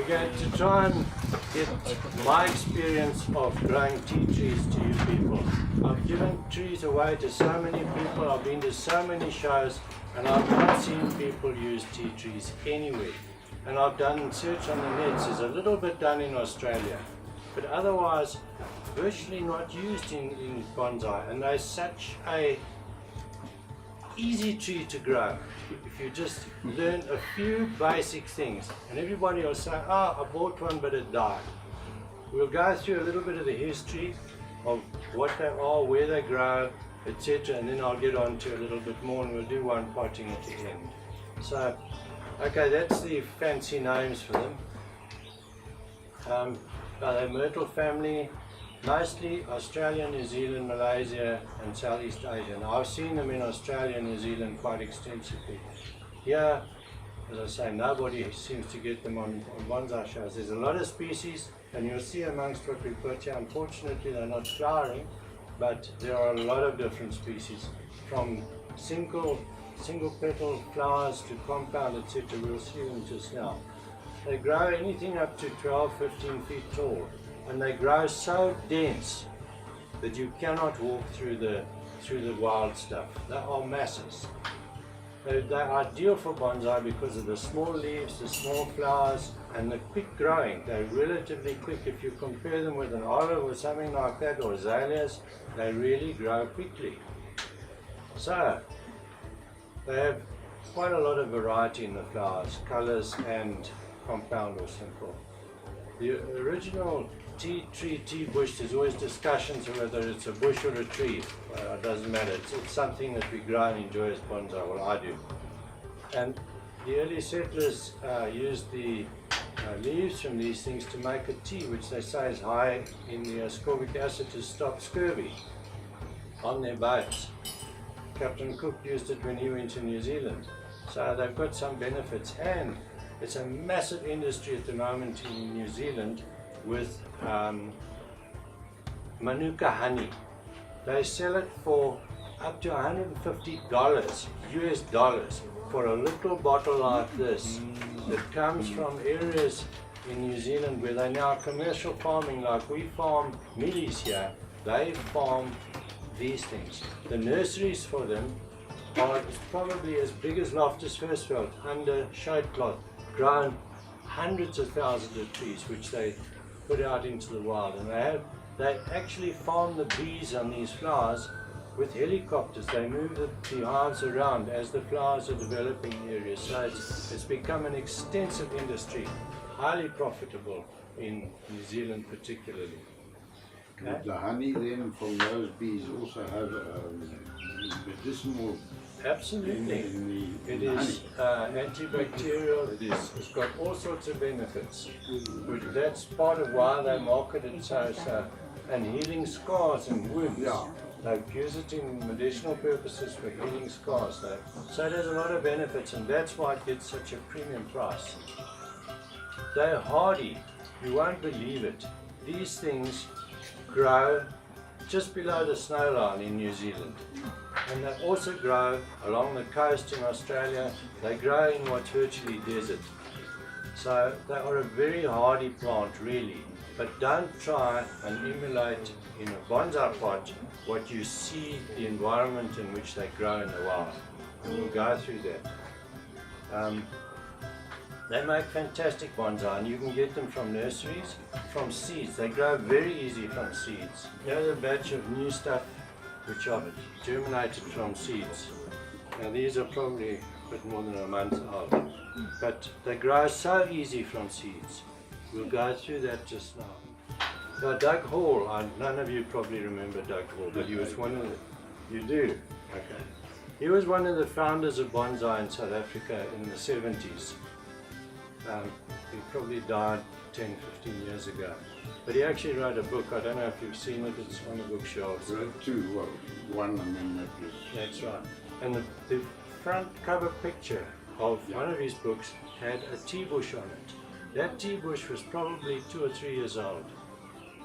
We're going to try and get my experience of growing tea trees to you people. I've given trees away to so many people, I've been to so many shows, and I've not seen people use tea trees anywhere. And I've done search on the nets, there's a little bit done in Australia, but otherwise virtually not used in bonsai, and they're such a easy tree to grow if you just learn a few basic things. And everybody will say, oh, I bought one but it died. We'll go through a little bit of the history of what they are, where they grow, etc., and then I'll get on to a little bit more, and we'll do one potting at the end. So okay, that's the fancy names for them. They're Myrtle family, mostly Australia, New Zealand, Malaysia and Southeast Asia. Now, I've seen them in Australia and New Zealand quite extensively. Here, as I say, nobody seems to get them on bonsai shows. There's a lot of species, and you'll see amongst what we put here, unfortunately they're not flowering, but there are a lot of different species, from single petal flowers to compound, etc. We'll see them just now. They grow anything up to 12, 15 feet tall, and they grow so dense that you cannot walk through the wild stuff. They are masses. They're ideal for bonsai because of the small leaves, the small flowers, and the quick growing. They're relatively quick. If you compare them with an olive or something like that, or azaleas, they really grow quickly. So they have quite a lot of variety in the flowers, colors and compound or simple. The original tea bush, there's always discussions of whether it's a bush or a tree. It doesn't matter, it's something that we grow and enjoy as bonsai, well I do. And the early settlers used the leaves from these things to make a tea, which they say is high in the ascorbic acid to stop scurvy on their boats. Captain Cook used it when he went to New Zealand. So they've got some benefits, and it's a massive industry at the moment in New Zealand with Manuka honey. They sell it for up to $150 US dollars for a little bottle like this that comes from areas in New Zealand where they now commercial farming, like we farm mealies here. They farm these things. The nurseries for them are probably as big as Loftus Versfeld, under shade cloth, grown hundreds of thousands of trees which they put out into the wild, and they actually farm the bees on these flowers with helicopters. They move the hives around as the flowers are developing areas. So it's become an extensive industry, highly profitable in New Zealand particularly. Okay. The honey then from those bees also have medicinal. Absolutely. It is antibacterial, it's got all sorts of benefits. That's part of why they market it so, and healing scars and wounds. Yeah. They use it in medicinal purposes for healing scars. So there's a lot of benefits, and that's why it gets such a premium price. They're hardy, you won't believe it. These things grow just below the snow line in New Zealand. And they also grow along the coast in Australia. They grow in what's virtually desert. So they are a very hardy plant really, but don't try and emulate in a bonsai pot what you see the environment in which they grow in the wild. And we'll go through that. They make fantastic bonsai, and you can get them from nurseries, from seeds. They grow very easy from seeds. Here's a batch of new stuff which are germinated from seeds. Now these are probably a bit more than a month old, but they grow so easy from seeds. We'll go through that just now. Now Doug Hall, none of you probably remember Doug Hall, but he was one of the, you do? Okay. He was one of the founders of bonsai in South Africa in the 70s. He probably died 10, 15 years ago. But he actually wrote a book. I don't know if you've seen it, it's on the bookshelves. Wrote two, well, one and then that was... That's right. And the front cover picture of one of his books had a tea bush on it. That tea bush was probably 2 or 3 years old.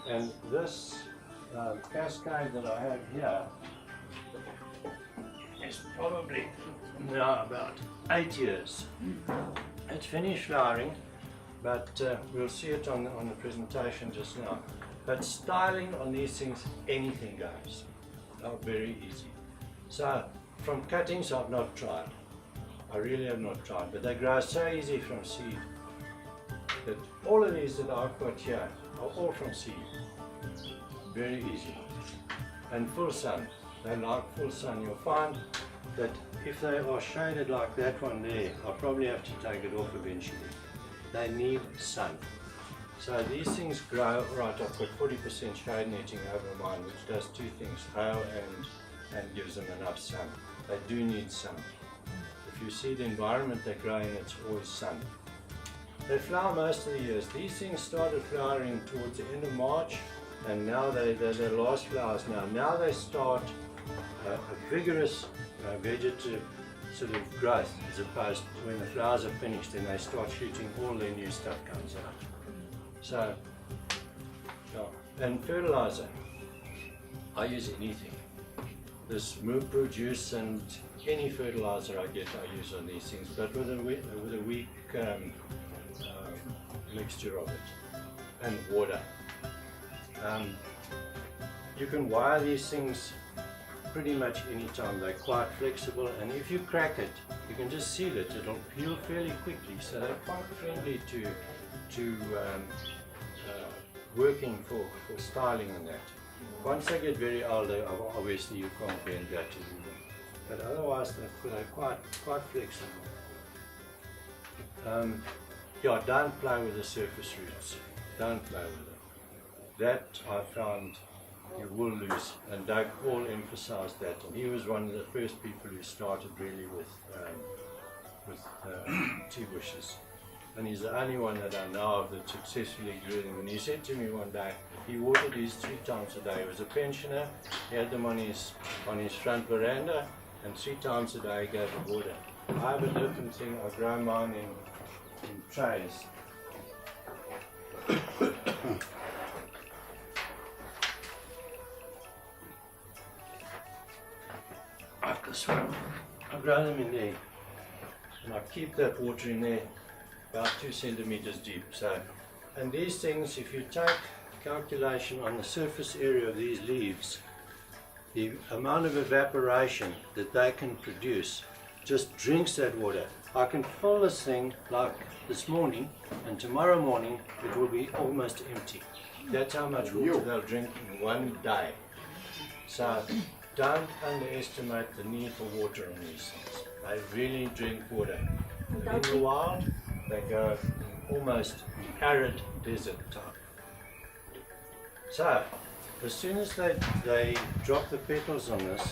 And this cascade that I have here is probably now about 8 years. It's finished flowering, but we'll see it on the presentation just now. But styling on these things, anything goes. They're very easy. So from cuttings I've not tried. I really have not tried, but they grow so easy from seed that all of these that I've got here are all from seed. Very easy. And full sun. They like full sun. You'll find that if they are shaded like that one there, I'll probably have to take it off eventually. They need sun. So these things grow, right, I've got 40% shade netting over mine, which does two things, hail and gives them enough sun. They do need sun. If you see the environment they're growing, it's always sun. They flower most of the years. These things started flowering towards the end of March, and now they're the last flowers now. Now they start a vigorous vegetative sort of growth, as opposed to when the flowers are finished, then they start shooting, all their new stuff comes out. So, yeah. And fertilizer, I use anything. This Moo produce and any fertilizer I get, I use on these things, but with a weak mixture of it and water. You can wire these things pretty much any time. They're quite flexible, and if you crack it, you can just seal it. It'll peel fairly quickly, so they're quite friendly to working for styling and that. Once they get very old, obviously you can't bend that anymore. But otherwise, they're quite flexible. Yeah, don't play with the surface roots. Don't play with them. That I found you will lose, and Doug Paul emphasized that, and he was one of the first people who started really with tea bushes, and he's the only one that I know of that successfully grew them. And he said to me one day, he watered these 3 times a day. He was a pensioner, he had them on his front veranda, and 3 times a day he gave them water. I have a different thing. I grow mine in trays. Like this one. I grow them in there, and I keep that water in there about 2 centimeters deep. So, and these things, if you take calculation on the surface area of these leaves, the amount of evaporation that they can produce just drinks that water. I can fill this thing like this morning, and tomorrow morning it will be almost empty. That's how much water they'll drink in one day. So don't underestimate the need for water on these things. They really drink water. In the wild, they go almost arid desert type. So, as soon as they drop the petals on this,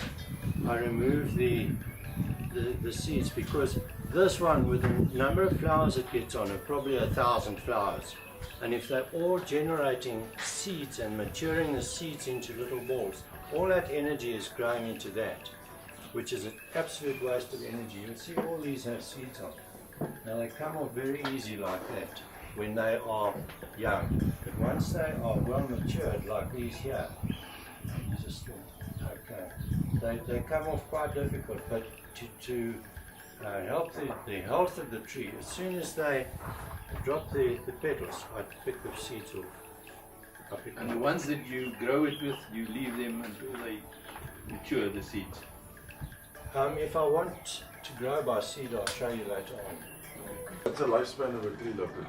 I remove the seeds, because this one, with the number of flowers it gets on it, probably 1,000 flowers. And if they're all generating seeds and maturing the seeds into little balls, all that energy is growing into that, which is an absolute waste of energy. You'll see all these have seeds on. Now they come off very easy like that when they are young. But once they are well matured, like these here, they come off quite difficult. But to help the health of the tree, as soon as they drop the petals, I pick the seeds off. And the ones that you grow it with, you leave them until they mature, the seeds? If I want to grow by seed, I'll show you later on. What's the lifespan of a tree, doctor?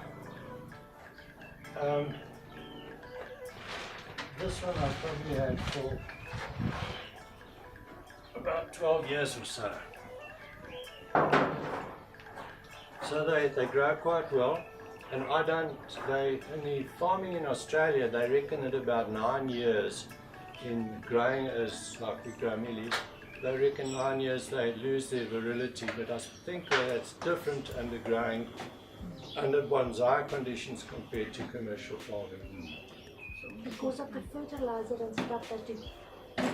This one I've probably had for about 12 years or so. So they grow quite well. And in the farming in Australia, they reckon at about 9 years in growing as like we grow mealies, they reckon 9 years they lose their virility, but I think that's different under growing under bonsai conditions compared to commercial farming. Because of the fertilizer and stuff that you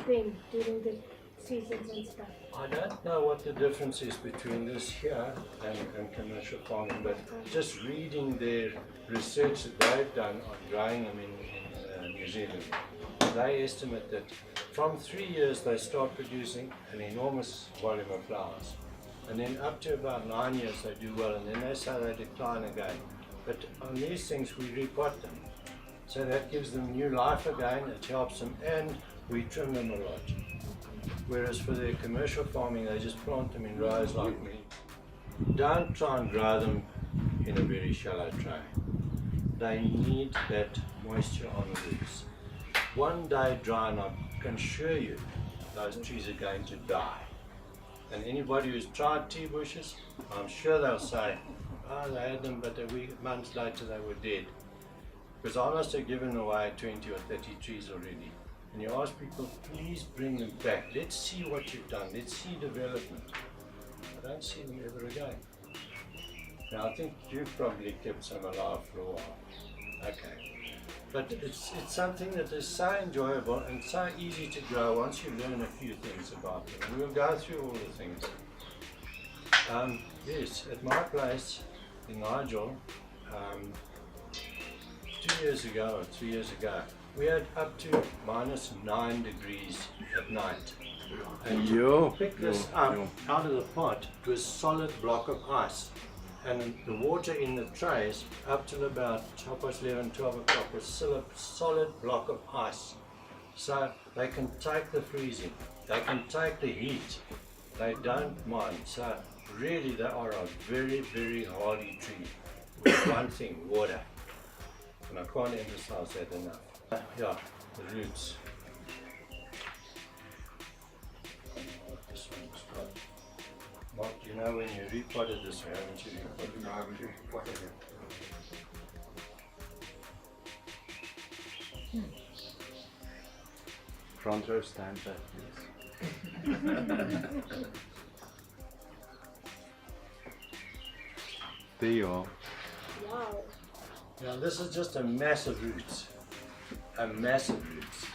spend during the seasons and stuff. I don't know what the difference is between this here and commercial farming, but just reading their research that they've done on growing them in New Zealand, they estimate that from 3 years they start producing an enormous volume of flowers. And then up to about 9 years they do well, and then they say they decline again. But on these things we repot them. So that gives them new life again, it helps them, and we trim them a lot. Whereas for their commercial farming, they just plant them in rows like me. Don't try and grow them in a very shallow tray. They need that moisture on the roots. One day dry, and I can assure you, those trees are going to die. And anybody who's tried tea bushes, I'm sure they'll say, oh, they had them, but a week, months later they were dead. Because I must have given away 20 or 30 trees already. And you ask people, please bring them back. Let's see what you've done. Let's see development. I don't see them ever again. Now I think you've probably kept some alive for a while. Okay. But it's something that is so enjoyable and so easy to grow once you learn a few things about them. And we'll go through all the things. Yes, at my place in Nigel, 2 years ago or 3 years ago, we had up to -9 degrees at night. And to pick this up out of the pot, it was solid block of ice. And the water in the trays up till about 11, 12 o'clock was still a solid block of ice. So they can take the freezing, they can take the heat, they don't mind. So really they are a very, very hardy tree. With one thing, water. And I can't emphasize that enough. Yeah, the roots. This one's got. Mark, you know when you repotted this way, haven't you repotted? No, I haven't repotted it. Front row stand back, please. There you are. Wow. Now this is just a mass of roots. A mass of roots.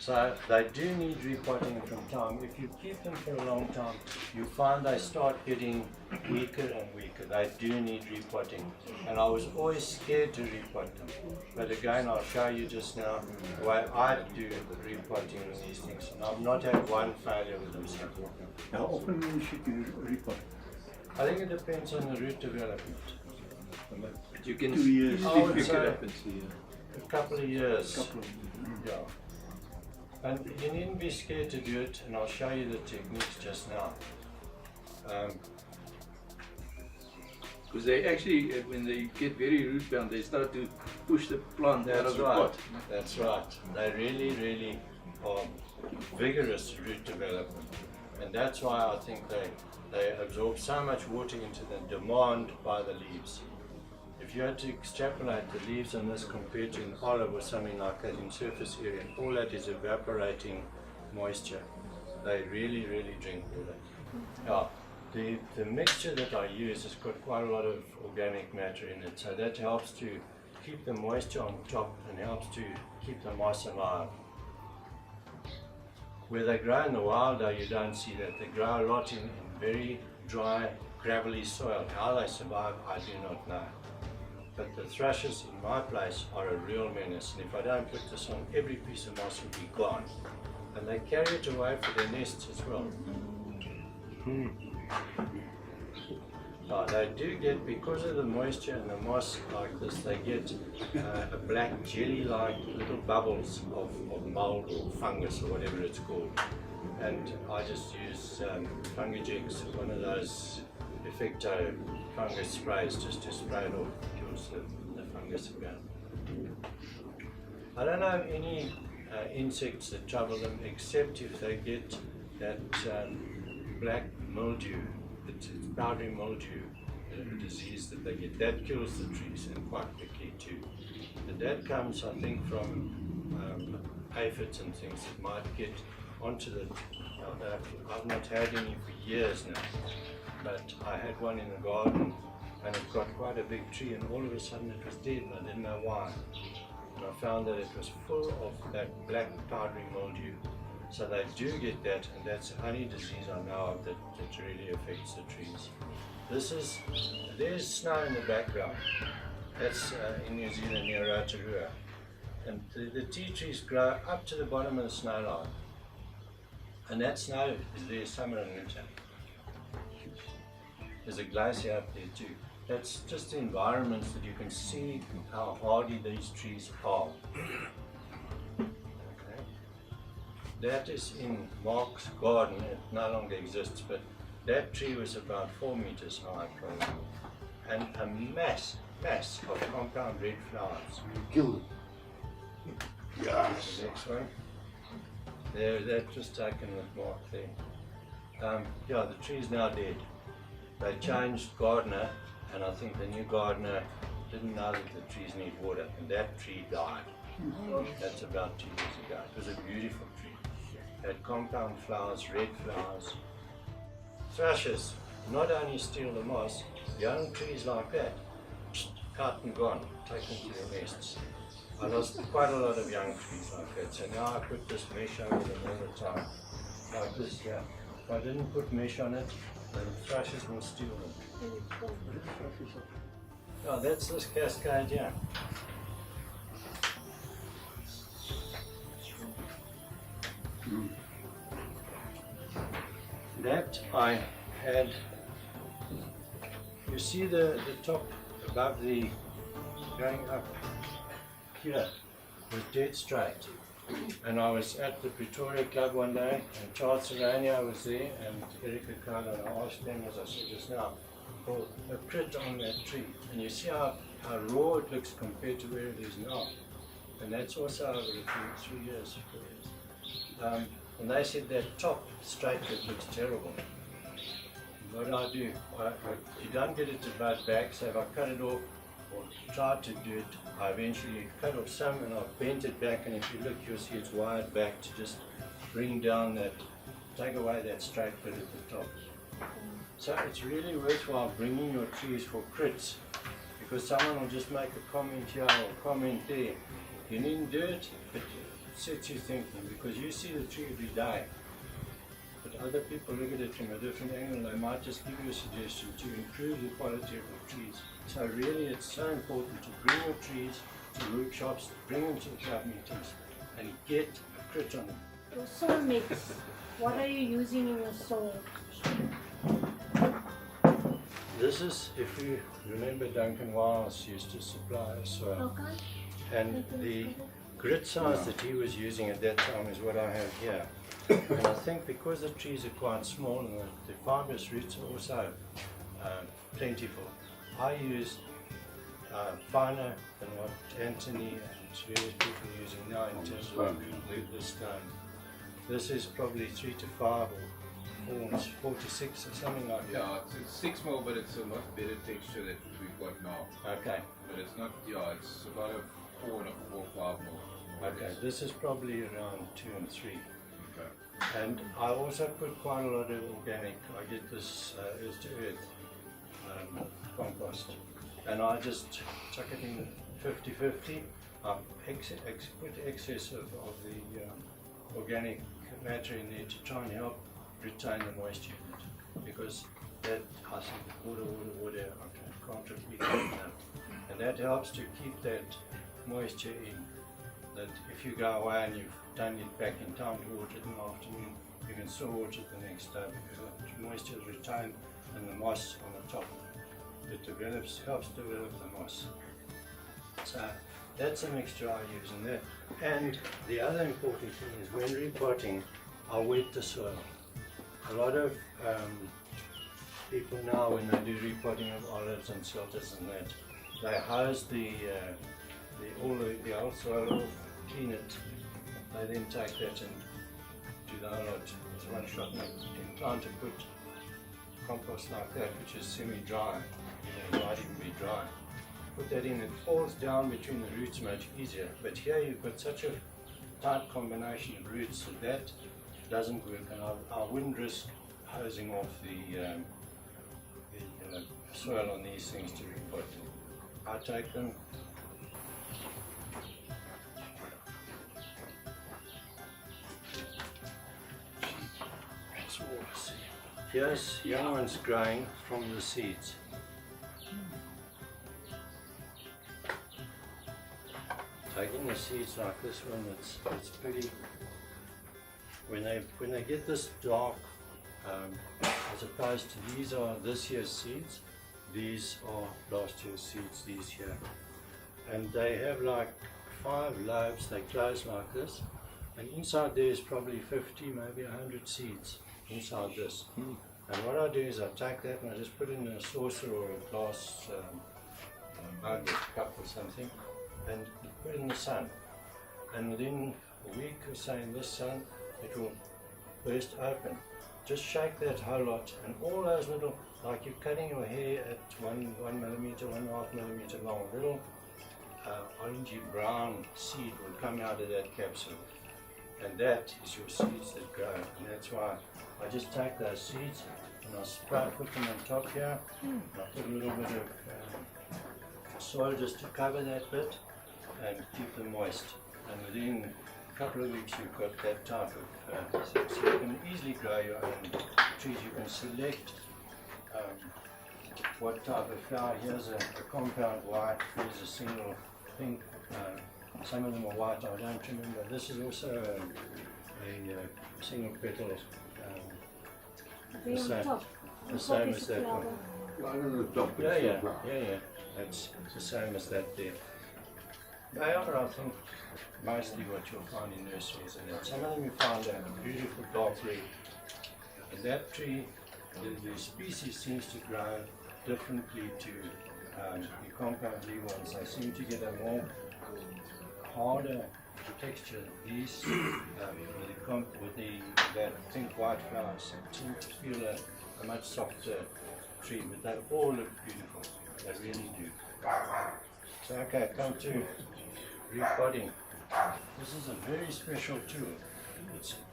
So they do need repotting from time. If you keep them for a long time, you find they start getting weaker and weaker. They do need repotting. And I was always scared to repot them. But again, I'll show you just now the way I do repotting with these things. And I've not had one failure with them so far. How often should you repot? I think it depends on the root development. But you can 2 years. I would pick say it up and see. a couple of years. Yeah. And you needn't be scared to do it, and I'll show you the techniques just now. Because they actually, when they get very root bound, they start to push the plant out of the pot. That's right. They really, really are vigorous root development. And that's why I think they absorb so much water into the demand by the leaves. If you had to extrapolate the leaves on this compared to an olive or something like that in surface area, all that is evaporating moisture. They really, really drink water. Yeah, the mixture that I use has got quite a lot of organic matter in it, so that helps to keep the moisture on top and helps to keep the moss alive. Where they grow in the wild though, you don't see that. They grow a lot in very dry, gravelly soil. How they survive, I do not know. But the thrushes in my place are a real menace, and if I don't put this on, every piece of moss will be gone. And they carry it away for their nests as well. They do get, because of the moisture and the moss like this, they get a black jelly-like little bubbles of mold or fungus or whatever it's called. And I just use Fungigex, one of those Effecto fungus sprays, just to spray it off, kills the fungus again. I don't know of any insects that trouble them except if they get that black mildew, it's powdery mildew, disease that they get. That kills the trees, and quite quickly too. But that comes, I think, from aphids and things that might get onto the. I've not had any for years now, but I had one in the garden, and it got quite a big tree, and all of a sudden it was dead, and I didn't know why. And I found that it was full of that black powdery mildew. So they do get that, and that's the only disease I know of that really affects the trees. There's snow in the background. That's in New Zealand near Rotorua. And the tea trees grow up to the bottom of the snow line. And that snow is there summer and winter. There's a glacier up there too. That's just environments that you can see how hardy these trees are. Okay. That is in Mark's garden. It no longer exists, but that tree was about 4 meters high probably. And a mass of compound red flowers. You killed it. Yes. The next one. There, that was taken with Mark there. Yeah, the tree's now dead. They changed gardener, and I think the new gardener didn't know that the trees need water, and that tree died. That's about 2 years ago. It was a beautiful tree. It had compound flowers, red flowers. Thrushes not only steal the moss, young trees like that, cut and gone, taken to their nests. I lost quite a lot of young trees like that, so now I put this mesh over them all the time, like this here. If I didn't put mesh on it, the thrushes will steal them. Oh, that's this cascade here. That I had, you see the top above the, going up here, was dead straight. And I was at the Pretoria Club one day, and Charles Serrania was there, and Erica Colin, and I asked them, as I said just now, for a crit on that tree. And you see how raw it looks compared to where it is now. And that's also over the 3 years, 4 years. And they said that top straight bit looks terrible. What do I do? You don't get it to bud back, so if I cut it off, or tried to do it, I eventually cut off some and I've bent it back, and if you look you'll see it's wired back to just bring down that, take away that straight bit at the top. So it's really worthwhile bringing your trees for crits, because someone will just make a comment here or a comment there. You needn't do it, but it sets you thinking, because you see the tree every day. But other people look at it from a different angle. They might just give you a suggestion to improve the quality of the trees. So really it's so important to bring your trees to workshops, bring them to the club meetings, and get a crit on them. Your soil mix, what are you using in your soil? This is, if you remember, Duncan Wiles used to supply us soil. Okay. And the grit size that he was using at that time is what I have here. And I think because the trees are quite small and the fibrous roots are also plentiful, I use finer than what Anthony and various people are using now in terms of the stone. This is probably 3 to 5 or 4 to 6 or something like that. Yeah, it's 6 more, but it's a lot better texture that we've got now. Okay. But it's not, yeah, it's about a 4 or 5 more. Okay, this is probably around 2 and 3. Okay. And I also put quite a lot of organic. I get this earth to earth compost, and I just chuck it in 50-50. I put excess of the organic matter in there to try and help retain the moisture in it, because that, I think, water, I can't repeat that now. And that helps to keep that moisture in, that if you go away and you've done it back in time to water it in the afternoon, you can still water it the next day, because the moisture is retained and the moss on the top. It helps develop the moss. So that's a mixture I use in that. And the other important thing is when repotting, I wet the soil. A lot of people now, when they do repotting of olives and shelters and that, they hose the old soil off, clean it. They then take that and do the whole lot with one shot. And in time to put compost like that, which is semi-dry, it might even be dry. Put that in, it falls down between the roots much easier. But here you've got such a tight combination of roots that doesn't work, and I wouldn't risk hosing off the soil on these things to repot. I take them. Here's young ones growing from the seeds. Taking the seeds like this one, it's pretty. When they get this dark, as opposed to these are this year's seeds, These are last year's seeds, these here. And they have like 5 lobes, they close like this. And inside there is probably 50, maybe 100 seeds inside this. And what I do is I take that and I just put it in a saucer or a glass mug or cup or something, and put it in the sun. And within a week or so in this sun, it will burst open. Just shake that whole lot, and all those little, like you're cutting your hair at 1 millimeter, 1.5 millimeter long, little orangey brown seed will come out of that capsule. And that is your seeds that grow. And that's why I just take those seeds and I put them on top here. And I put a little bit of soil just to cover that bit and keep them moist. And within a couple of weeks you've got that type of seed. So you can easily grow your own trees. You can select what type of flower. Here's a compound white, here's a single pink. Some of them are white, I don't remember. This is also a single petal. The same as that one. Right on the top. Yeah. That's the same as that there. They are, I think, mostly what you'll find in nurseries. And some of them you find a beautiful dark red. And that tree, the species seems to grow differently to the compound leaf ones. They seem to get a more harder texture. These with that pink white flowers seem to feel a much softer tree, but they all look beautiful. They really do. So okay, come to repotting. This is a very special tool.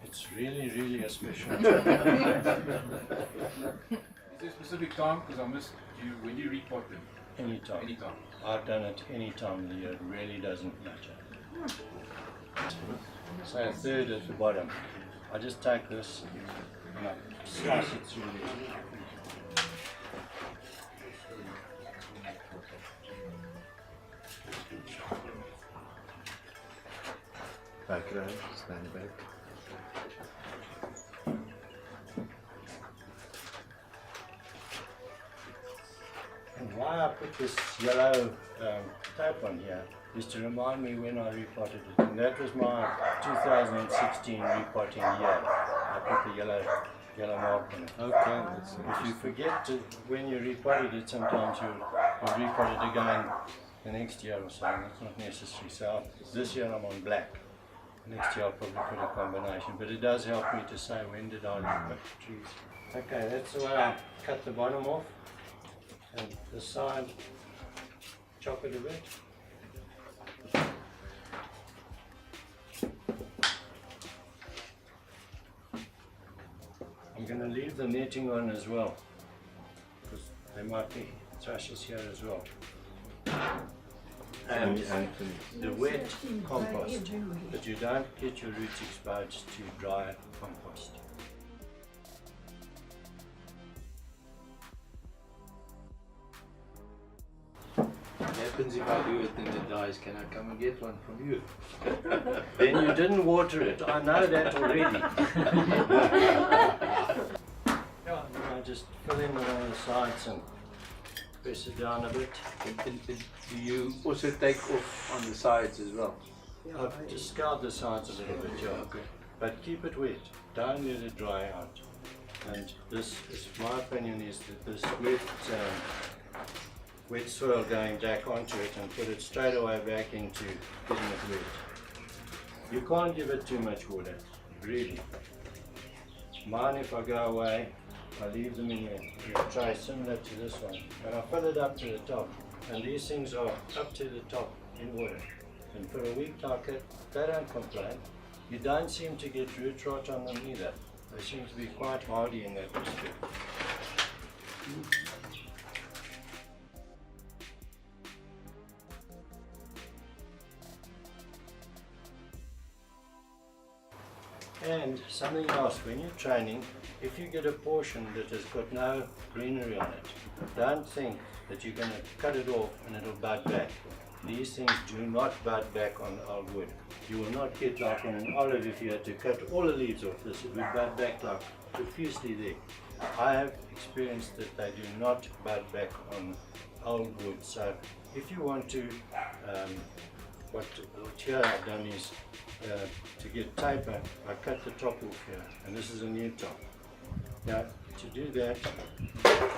It's really a special tool. Is there a specific time? Because I missed you when you repot them. Anytime. Anytime. I've done it any time of the year. It really doesn't matter. So a third at the bottom. I just take this and I slice it through there. Back row, stand back. And why I put this yellow tape on here is to remind me when I repotted it. And that was my 2016 repotting year. I put the yellow mark on it. Okay. If you forget to, when you repotted it, sometimes you'll repot it again the next year or so. That's not necessary. So this year I'm on black. Next year I'll probably put a combination. But it does help me to say when did I repot the trees. Okay, that's the way I cut the bottom off. And the side, chop it a bit. I'm going to leave the netting on as well, because there might be thrushes here as well. And the wet compost, but you don't get your roots exposed to dry compost. What happens if I do it and it dies? Can I come and get one from you? Then you didn't water it, I know that already. Yeah, I just fill in around the sides and press it down a bit. And do you also take off on the sides as well? I've just scoured the sides a little bit, yeah. Okay. But keep it wet, don't let it dry out. And this is my opinion, is that this wet soil going back onto it and put it straight away back into getting it wet. You can't give it too much water, really. Mine, if I go away, I leave them in a tray similar to this one, and I fill it up to the top. And these things are up to the top in water. And for a week like it, they don't complain. You don't seem to get root rot on them either. They seem to be quite hardy in that respect. And something else, when you're training, if you get a portion that has got no greenery on it, don't think that you're going to cut it off and it'll bud back. These things do not bud back on old wood. You will not get like on an olive, if you had to cut all the leaves off this, it would bud back like profusely there. I have experienced that they do not bud back on old wood. So if you want to, what here I've done is to get taper, I cut the top off here, and this is a new top. Now to do that,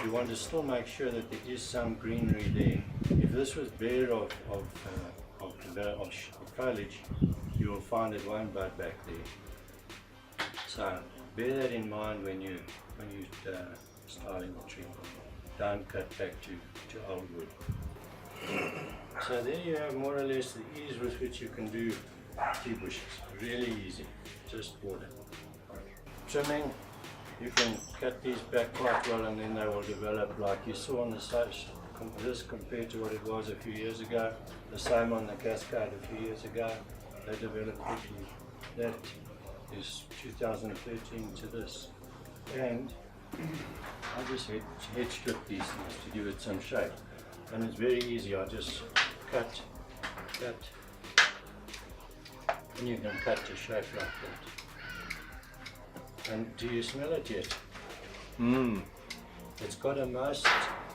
you want to still make sure that there is some greenery there. If this was bare of foliage, you will find it won't bud back there. So bear that in mind when you styling the tree. Don't cut back to old wood. So there you have more or less the ease with which you can do tea bushes. Really easy, just water. Trimming, you can cut these back quite well and then they will develop like you saw on the side. This compared to what it was a few years ago, the same on the cascade a few years ago, they developed quickly. That is 2013 to this. And I just head strip these things to give it some shape. And it's very easy, I just cut, and you can cut to shape like that. And do you smell it yet? It's got a most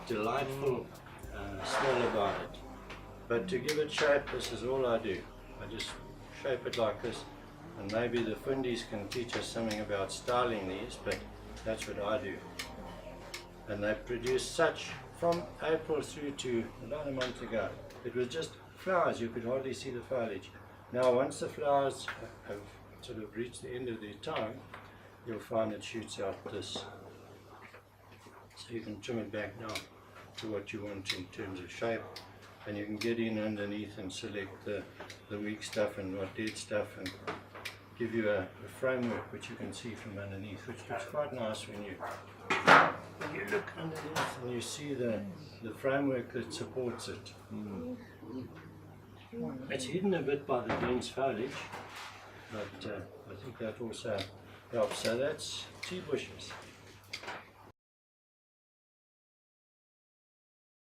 delightful smell about it. But to give it shape, this is all I do. I just shape it like this. And maybe the fundies can teach us something about styling these, but that's what I do. And they produce such, from April through to about a month ago, it was just flowers, you could hardly see the foliage. Now once the flowers have sort of reached the end of their time, you'll find it shoots out this. So you can trim it back now to what you want in terms of shape, and you can get in underneath and select the weak stuff and what dead stuff, and give you a framework which you can see from underneath, which looks quite nice when you look underneath and you see the framework that supports it. It's hidden a bit by the dense foliage, but I think that also helps. So that's tea bushes.